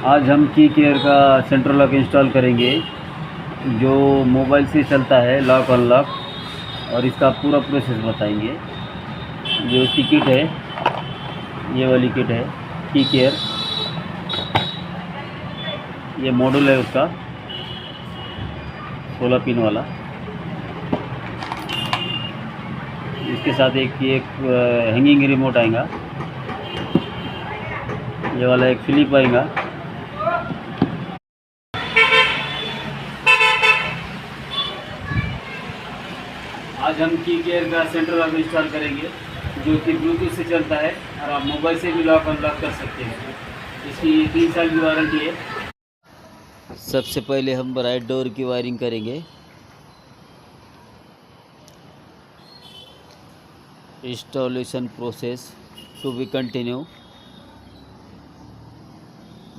आज हम की केयर का सेंट्रल लॉक इंस्टॉल करेंगे, जो मोबाइल से चलता है लॉक अनलॉक, और इसका पूरा प्रोसेस बताएंगे। ये उसकी किट है, ये वाली किट है की केयर। ये मॉड्यूल है उसका 16 पिन वाला। इसके साथ एक हैंगिंग रिमोट आएगा, ये वाला एक फ्लिप आएगा। आज हम की केयर का सेंट्रल लॉक इंस्टॉल करेंगे, जो कि ब्लूटूथ से चलता है और आप मोबाइल से भी लॉक अनलॉक कर सकते हैं। इसकी 3 साल की वारंटी है। सबसे पहले हम राइट डोर की वायरिंग करेंगे। Installation process to be continue.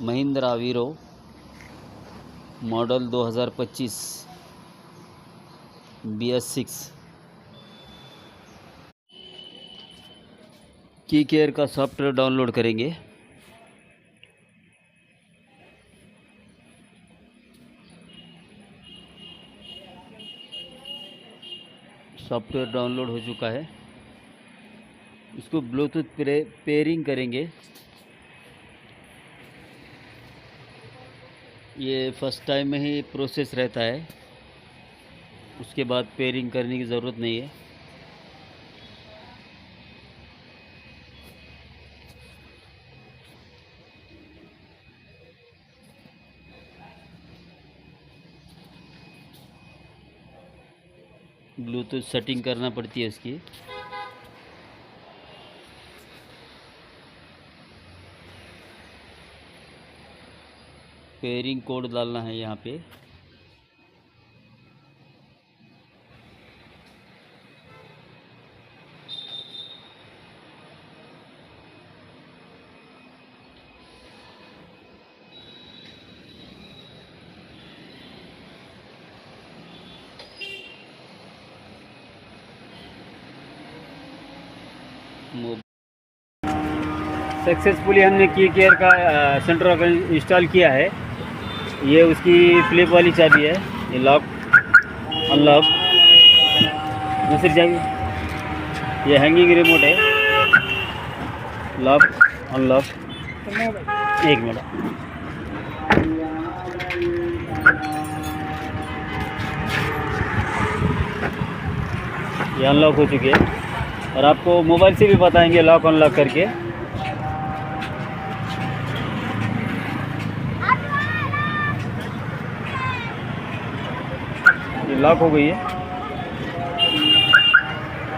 Mahindra Veero model 2025 BS6। की केयर का सॉफ्टवेयर डाउनलोड करेंगे। सॉफ्टवेयर डाउनलोड हो चुका है। इसको ब्लूटूथ पेयरिंग करेंगे। ये फर्स्ट टाइम में ही प्रोसेस रहता है, उसके बाद पेयरिंग करने की ज़रूरत नहीं है। ब्लूटूथ सेटिंग करना पड़ती है इसकी। पेयरिंग कोड डालना है यहाँ पे। सक्सेसफुली हमने की केयर का सेंट्रल लॉक इंस्टॉल किया है। ये उसकी फ्लिप वाली चाबी है, ये लॉक अनलॉक। दूसरी चाबी ये हैंगिंग रिमोट है, लॉक अनलॉक। एक मिनट, ये अनलॉक हो चुकी है और आपको मोबाइल से भी बताएंगे लॉक अनलॉक करके। ये लॉक हो गई है,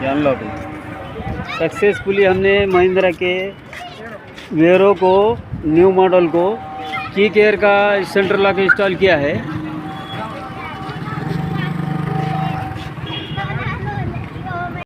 ये अनलॉक है। सक्सेसफुली हमने महिंद्रा के वेरो को, न्यू मॉडल को की केयर का सेंट्रल लॉक इंस्टॉल किया है।